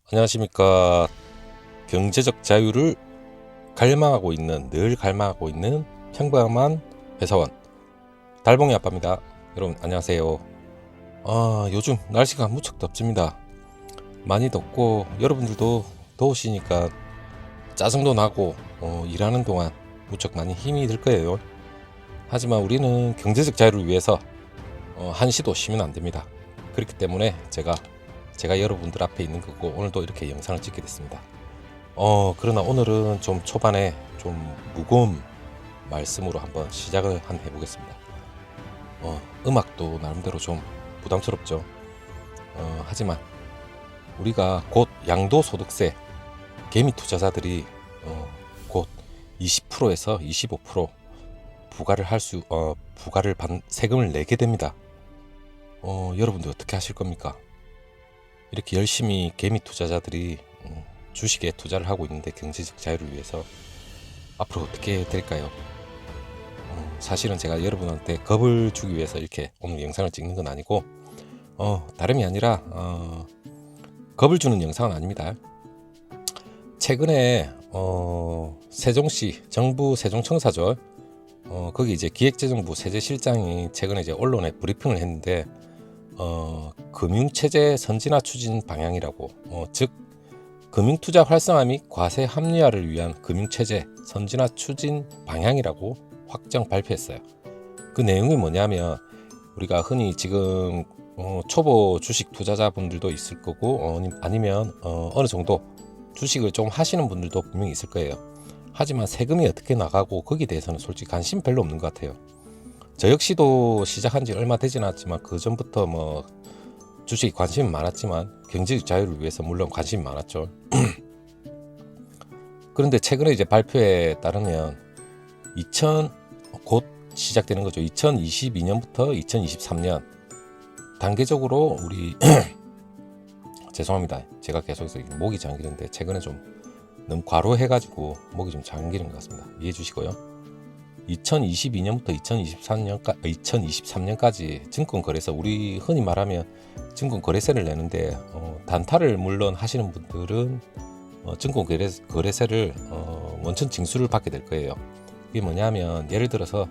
안녕하십니까. 경제적 자유를 늘 갈망하고 있는 평범한 회사원 달봉이 아빠입니다. 여러분 안녕하세요. 요즘 날씨가 무척 덥습니다. 많이 덥고 여러분들도 더우시니까 짜증도 나고 일하는 동안 무척 많이 힘이 들 거예요. 하지만 우리는 경제적 자유를 위해서 한시도 쉬면 안 됩니다. 그렇기 때문에 제가 여러분들 앞에 있는 거고 오늘도 이렇게 영상을 찍게 됐습니다. 그러나 오늘은 좀 초반에 좀 무거운 말씀으로 한번 시작을 해보겠습니다. 음악도 나름대로 좀 부담스럽죠. 하지만 우리가 곧 양도소득세 개미 투자자들이 곧 20%에서 25% 세금을 내게 됩니다. 여러분들 어떻게 하실 겁니까? 이렇게 열심히 개미 투자자들이 주식에 투자를 하고 있는데 경제적 자유를 위해서 앞으로 어떻게 될까요? 사실은 제가 여러분한테 겁을 주기 위해서 이렇게 오늘 영상을 찍는 건 아니고 다름이 아니라 겁을 주는 영상은 아닙니다. 최근에 세종시 정부 세종청사죠. 거기 이제 기획재정부 세제실장이 최근에 이제 언론에 브리핑을 했는데 금융체제 선진화 추진 방향이라고 즉 금융투자 활성화 및 과세 합리화를 위한 금융체제 선진화 추진 방향이라고 확정 발표했어요. 그 내용이 뭐냐면 우리가 흔히 지금 초보 주식 투자자분들도 있을 거고 아니면 어느 정도 주식을 좀 하시는 분들도 분명히 있을 거예요. 하지만 세금이 어떻게 나가고 거기에 대해서는 솔직히 관심 별로 없는 것 같아요. 저 역시도 시작한 지 얼마 되진 않았지만 그 전부터 주식에 관심이 많았지만 경제적 자유를 위해서 물론 관심이 많았죠. 그런데 최근에 이제 발표에 따르면 곧 시작되는 거죠. 2022년부터 2023년 단계적으로 우리 죄송합니다. 제가 계속해서 목이 잠기는데 최근에 좀 너무 과로해가지고 목이 좀 잠기는 것 같습니다. 이해해 주시고요. 2022년부터 2023년까지 증권거래소, 우리 흔히 말하면 증권거래세를 내는데 단타를 물론 하시는 분들은 증권거래세를 원천 징수를 받게 될 거예요. 이게 뭐냐면 예를 들어서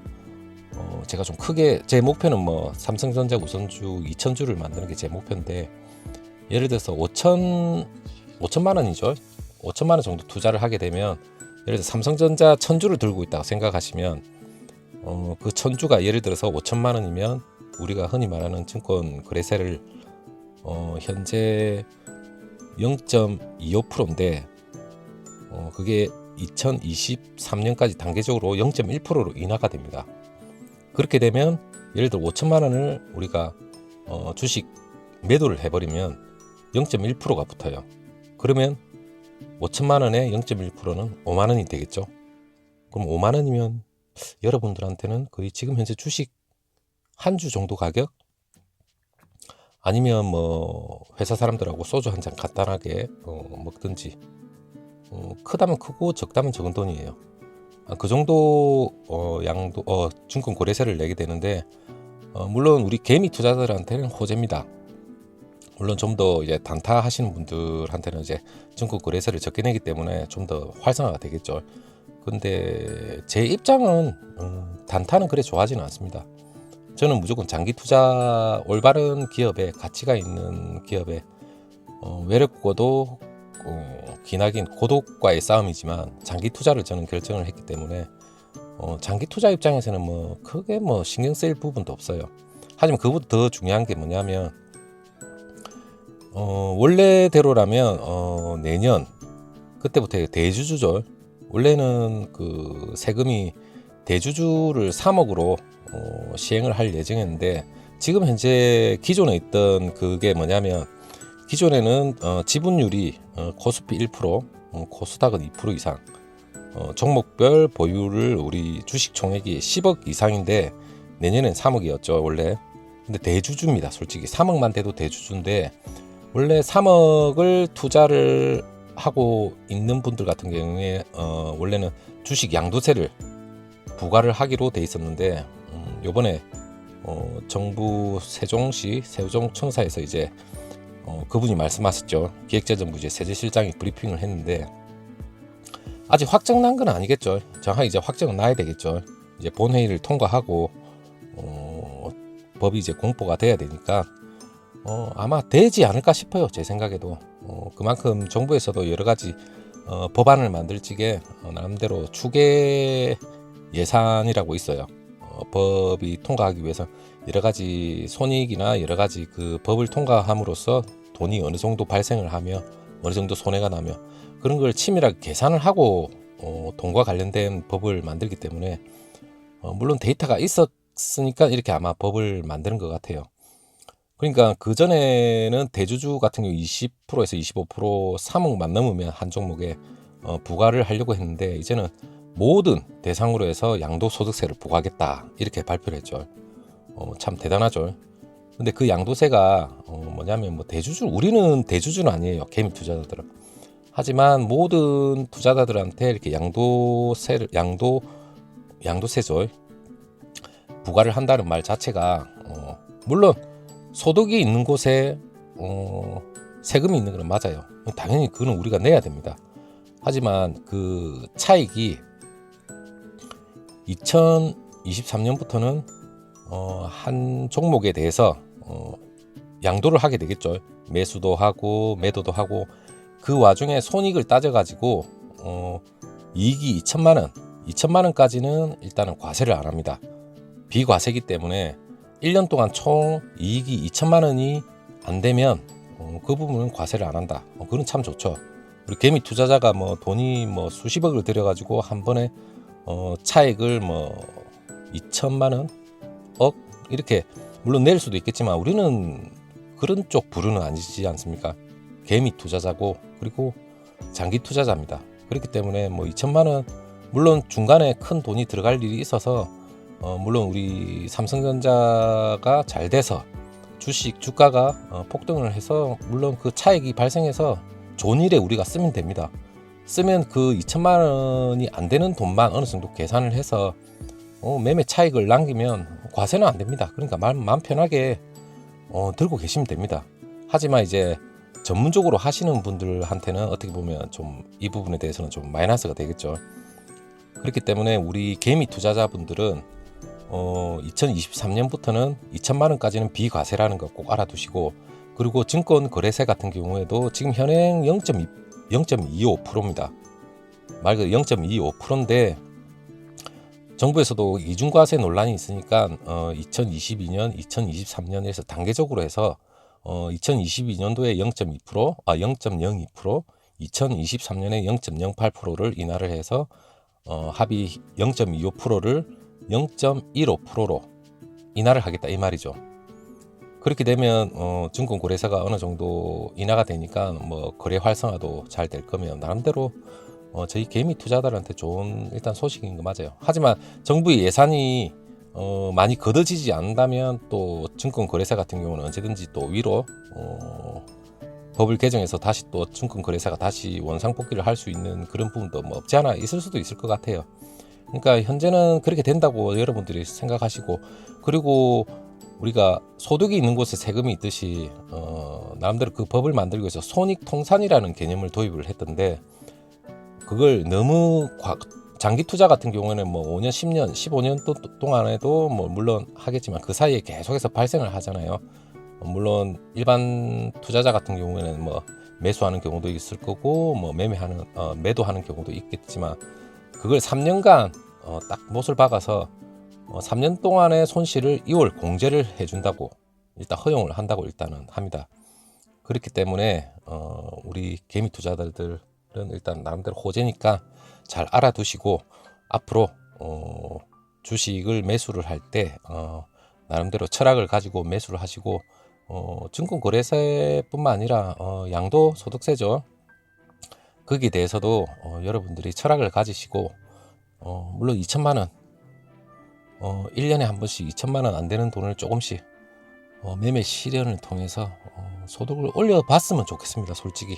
제가 좀 크게 제 목표는 삼성전자 우선주 2000주를 만드는 게 제 목표인데 예를 들어서 5천만 원이죠. 5천만 원 정도 투자를 하게 되면 예를 들어 삼성전자 1000주를 들고 있다고 생각하시면 그 1000주가 예를 들어서 5천만 원이면 우리가 흔히 말하는 증권 거래세를 현재 0.25%인데 그게 2023년까지 단계적으로 0.1%로 인하가 됩니다. 그렇게 되면 예를 들어 5천만 원을 우리가 주식 매도를 해버리면 0.1%가 붙어요. 그러면 5천만 원에 0.1%는 5만 원이 되겠죠. 그럼 5만 원이면 여러분들한테는 거의 지금 현재 주식 한 주 정도 가격? 아니면 회사 사람들하고 소주 한 잔 간단하게 먹든지 크다면 크고 적다면 적은 돈이에요. 그 정도 양도 증권 거래세를 내게 되는데 물론 우리 개미 투자자들한테는 호재입니다. 물론 좀 더 이제 단타 하시는 분들한테는 이제 증권 거래세를 적게 내기 때문에 좀 더 활성화가 되겠죠. 근데 제 입장은 단타는 그래 좋아하지는 않습니다. 저는 무조건 장기 투자, 올바른 기업에 가치가 있는 기업에 외롭고도 기나긴 고독과의 싸움이지만 장기 투자를 저는 결정을 했기 때문에 장기 투자 입장에서는 크게 신경 쓰일 부분도 없어요. 하지만 그보다 더 중요한 게 뭐냐면 원래대로라면 내년 그때부터 대주주죠. 원래는 그 세금이 대주주를 3억으로 시행을 할 예정이었는데 지금 현재 기존에 있던 그게 뭐냐면 기존에는 지분율이 코스피 1%, 코스닥은 2% 이상, 종목별 보유를 우리 주식 총액이 10억 이상인데 내년엔 3억이었죠 원래. 근데 대주주입니다. 솔직히 3억만 돼도 대주주인데 원래 3억을 투자를 하고 있는 분들 같은 경우에 원래는 주식 양도세를 부과를 하기로 돼 있었는데 요번에 정부 세종청사에서 이제 그분이 말씀하셨죠. 기획재정부 이제 세제실장이 브리핑을 했는데 아직 확정 난 건 아니겠죠. 정확히 이제 확정은 나야 되겠죠. 이제 본회의를 통과하고 법이 이제 공포가 돼야 되니까 아마 되지 않을까 싶어요. 제 생각에도 그만큼 정부에서도 여러 가지 법안을 만들 적에 나름대로 추계 예산이라고 있어요. 법이 통과하기 위해서 여러 가지 손익이나 여러 가지 그 법을 통과함으로써 돈이 어느 정도 발생을 하며 어느 정도 손해가 나며 그런 걸 치밀하게 계산을 하고 돈과 관련된 법을 만들기 때문에 물론 데이터가 있었으니까 이렇게 아마 법을 만드는 것 같아요. 그러니까 그전에는 대주주 같은 경우 20%에서 25% 3억만 넘으면 한 종목에 부과를 하려고 했는데 이제는 모든 대상으로 해서 양도소득세를 부과하겠다 이렇게 발표를 했죠. 참 대단하죠. 근데 그 양도세가 뭐냐면 뭐 우리는 대주주는 아니에요. 개미 투자자들은. 하지만 모든 투자자들한테 이렇게 양도세죠. 부과를 한다는 말 자체가 물론 소득이 있는 곳에 세금이 있는 건 맞아요. 당연히 그거는 우리가 내야 됩니다. 하지만 그 차익이 2023년부터는 한 종목에 대해서 양도를 하게 되겠죠. 매수도 하고 매도도 하고 그 와중에 손익을 따져가지고 이익이 2천만 원까지는 일단은 과세를 안 합니다. 비과세기 때문에 1년 동안 총 이익이 2천만 원이 안 되면 그 부분은 과세를 안 한다. 그건 참 좋죠. 우리 개미 투자자가 뭐 돈이 뭐 수십억을 들여가지고 한 번에 차익을 뭐 2천만 원, 억 이렇게 물론 낼 수도 있겠지만 우리는 그런 쪽 부류는 아니지 않습니까? 개미 투자자고 그리고 장기 투자자입니다. 그렇기 때문에 뭐 2천만 원 물론 중간에 큰 돈이 들어갈 일이 있어서 물론 우리 삼성전자가 잘 돼서 주가가 폭등을 해서 물론 그 차익이 발생해서 좋은 일에 우리가 쓰면 됩니다. 쓰면 그 2천만 원이 안 되는 돈만 어느 정도 계산을 해서 매매 차익을 남기면 과세는 안 됩니다. 그러니까 마음 편하게 들고 계시면 됩니다. 하지만 이제 전문적으로 하시는 분들한테는 어떻게 보면 좀 이 부분에 대해서는 좀 마이너스가 되겠죠. 그렇기 때문에 우리 개미 투자자분들은 2023년부터는 2천만 원까지는 비과세라는 거 꼭 알아두시고 그리고 증권 거래세 같은 경우에도 지금 현행 0.25%입니다. 말 그대로 0.25%인데 정부에서도 이중과세 논란이 있으니까 2022년, 2023년에서 단계적으로 해서 2022년도에 0.02%, 2023년에 0.08%를 인하를 해서 합의 0.25%를 0.15%로 인하를 하겠다 이 말이죠. 그렇게 되면 증권거래소가 어느 정도 인하가 되니까 뭐 거래 활성화도 잘 될 거면 나름대로 저희 개미 투자자들한테 좋은 일단 소식인 거 맞아요. 하지만 정부의 예산이 많이 걷어지지 않는다면 또 증권거래소 같은 경우는 언제든지 또 위로 법을 개정해서 다시 또 증권거래소가 다시 원상복귀를 할 수 있는 그런 부분도 뭐 없지 않아 있을 수도 있을 것 같아요. 그러니까 현재는 그렇게 된다고 여러분들이 생각하시고 그리고 우리가 소득이 있는 곳에 세금이 있듯이 나름대로 그 법을 만들기 위해서 손익통산이라는 개념을 도입을 했던데 그걸 너무 장기 투자 같은 경우에는 뭐 5년, 10년, 15년 동안에도 뭐 물론 하겠지만 그 사이에 계속해서 발생을 하잖아요. 물론 일반 투자자 같은 경우에는 뭐 매수하는 경우도 있을 거고 뭐 매도하는 경우도 있겠지만 그걸 3년간 딱 못을 박아서 3년 동안의 손실을 2월 공제를 해준다고 일단 허용을 한다고 일단은 합니다. 그렇기 때문에 우리 개미 투자자들은 일단 나름대로 호재니까 잘 알아두시고 앞으로 주식을 매수를 할 때 나름대로 철학을 가지고 매수를 하시고 증권거래세뿐만 아니라 양도소득세죠. 거기에 대해서도 여러분들이 철학을 가지시고 물론 2천만 원 1년에 한 번씩 2천만 원 안 되는 돈을 조금씩 매매 실현을 통해서 소득을 올려봤으면 좋겠습니다. 솔직히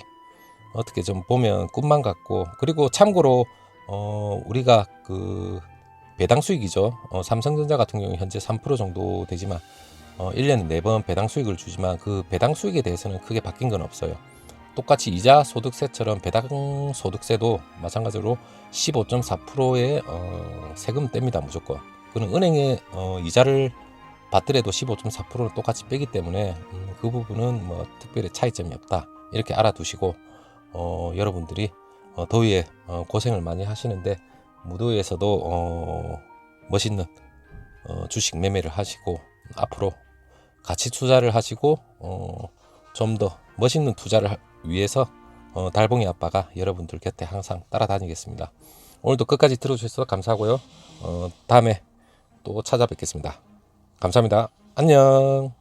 어떻게 좀 보면 꿈만 같고 그리고 참고로 우리가 그 배당 수익이죠. 삼성전자 같은 경우 현재 3% 정도 되지만 1년에 4번 배당 수익을 주지만 그 배당 수익에 대해서는 크게 바뀐 건 없어요. 똑같이 이자 소득세처럼 배당 소득세도 마찬가지로 15.4%의 세금 뗍니다. 무조건. 그는 은행에 이자를 받더라도 15.4%를 똑같이 빼기 때문에 그 부분은 뭐 특별히 차이점이 없다. 이렇게 알아두시고 여러분들이 더위에 고생을 많이 하시는데 무더위에서도 멋있는 주식 매매를 하시고 앞으로 가치 투자를 하시고 좀 더 멋있는 투자를 위해서 달봉이 아빠가 여러분들 곁에 항상 따라다니겠습니다. 오늘도 끝까지 들어주셔서 감사하고요. 다음에 또 찾아뵙겠습니다. 감사합니다. 안녕.